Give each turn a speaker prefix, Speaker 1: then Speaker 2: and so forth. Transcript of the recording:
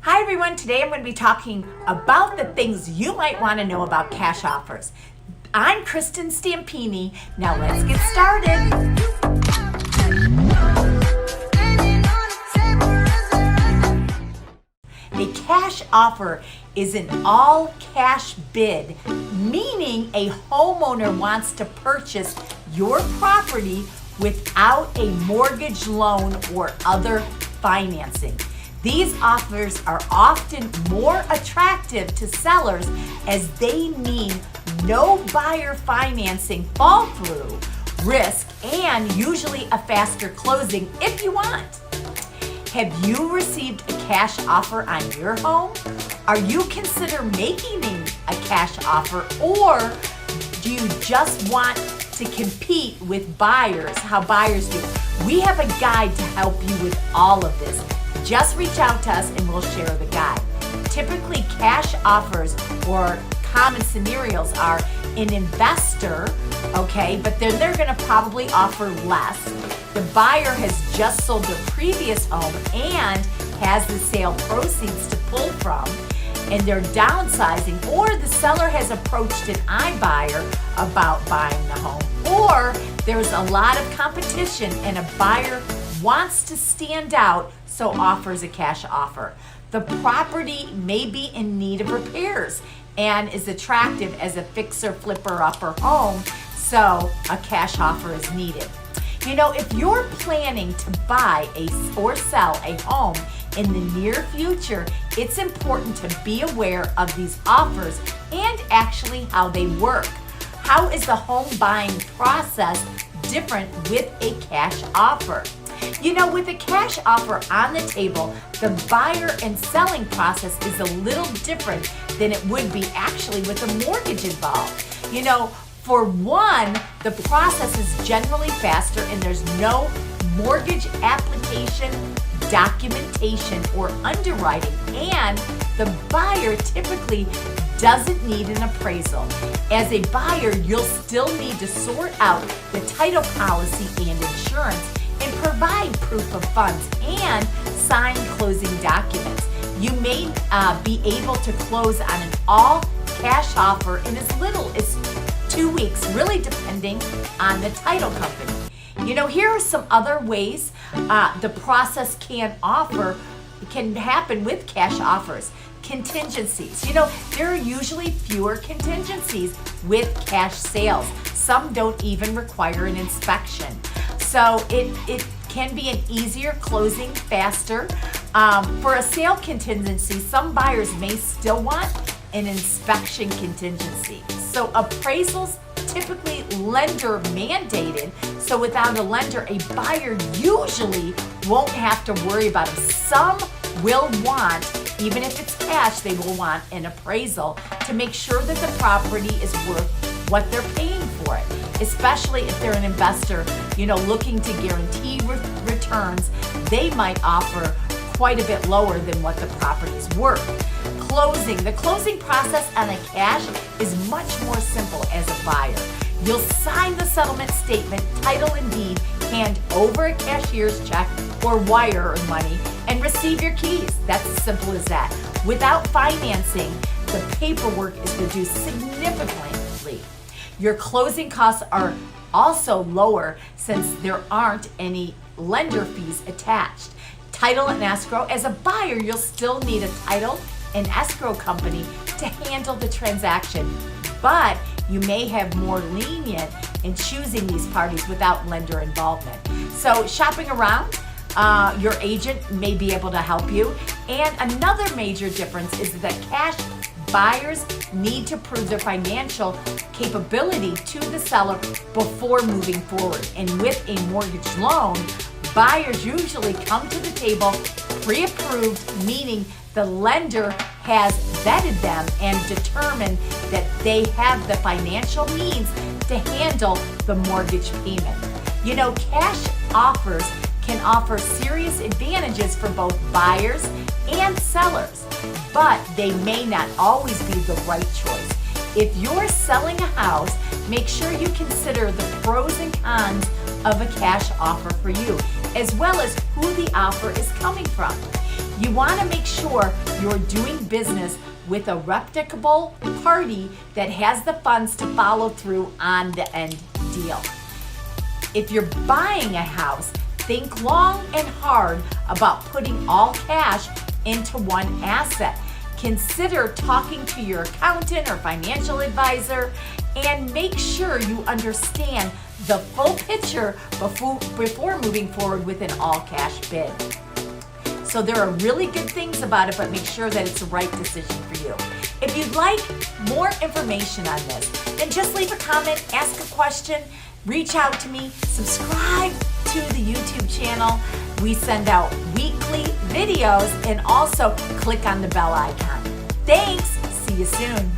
Speaker 1: Hi everyone, today I'm going to be talking about the things you might want to know about cash offers. I'm Kristin Stampini. Now let's get started. A cash offer is an all-cash bid, meaning a homeowner wants to purchase your property without a mortgage loan or other financing. These offers are often more attractive to sellers as they mean no buyer financing fall through risk and usually a faster closing if you want. Have you received a cash offer on your home? Are you consider making a cash offer, or do you just want to compete with buyers, how buyers do? We have a guide to help you with all of this. Just reach out to us and we'll share the guide. Typically, cash offers or common scenarios are an investor, okay, but then they're going to probably offer less. The buyer has just sold their previous home and has the sale proceeds to pull from, and they're downsizing, or the seller has approached an iBuyer about buying the home, or there's a lot of competition and a buyer wants to stand out, so offers a cash offer. The property may be in need of repairs and is attractive as a fixer, flipper, upper home, so a cash offer is needed. You know, if you're planning to buy or sell a home in the near future, it's important to be aware of these offers and actually how they work. How is the home buying process different with a cash offer? You know, with a cash offer on the table, the buyer and selling process is a little different than it would be actually with a mortgage involved. You know, for one, the process is generally faster and there's no mortgage application, documentation, or underwriting, and the buyer typically doesn't need an appraisal. As a buyer, you'll still need to sort out the title policy and insurance and provide proof of funds and sign closing documents. You may be able to close on an all-cash offer in as little as 2 weeks, really depending on the title company. You know, here are some other ways the process can happen with cash offers. Contingencies. You know, there are usually fewer contingencies with cash sales. Some don't even require an inspection. So it can be an easier closing, faster. For a sale contingency, some buyers may still want an inspection contingency. So appraisals typically lender mandated. So without a lender, a buyer usually won't have to worry about it. Some will want, even if it's cash, they will want an appraisal to make sure that the property is worth what they're paying for it, especially if they're an investor, you know, looking to guarantee returns. They might offer quite a bit lower than what the property is worth. The closing process on a cash is much more simple as a buyer. You'll sign the settlement statement, title and deed, hand over a cashier's check or wire money, and receive your keys. That's as simple as that. Without financing, the paperwork is reduced significantly. Your closing costs are also lower since there aren't any lender fees attached. Title and escrow. As a buyer, you'll still need a title and escrow company to handle the transaction, but you may have more lenient in choosing these parties without lender involvement. So shopping around, your agent may be able to help you. And another major difference is that cash buyers need to prove their financial capability to the seller before moving forward. And with a mortgage loan, buyers usually come to the table pre-approved, meaning the lender has vetted them and determined that they have the financial means to handle the mortgage payment. You know, cash offers can offer serious advantages for both buyers and sellers, but they may not always be the right choice. If you're selling a house, make sure you consider the pros and cons of a cash offer for you, as well as who the offer is coming from. You want to make sure you're doing business with a reputable party that has the funds to follow through on the end deal. If you're buying a house, think long and hard about putting all cash into one asset. Consider talking to your accountant or financial advisor and make sure you understand the full picture before moving forward with an all-cash bid. So there are really good things about it, but make sure that it's the right decision for you. If you'd like more information on this, then just leave a comment, ask a question, reach out to me, subscribe to the YouTube channel. We send out weekly videos, and also click on the bell icon. Thanks. See you soon.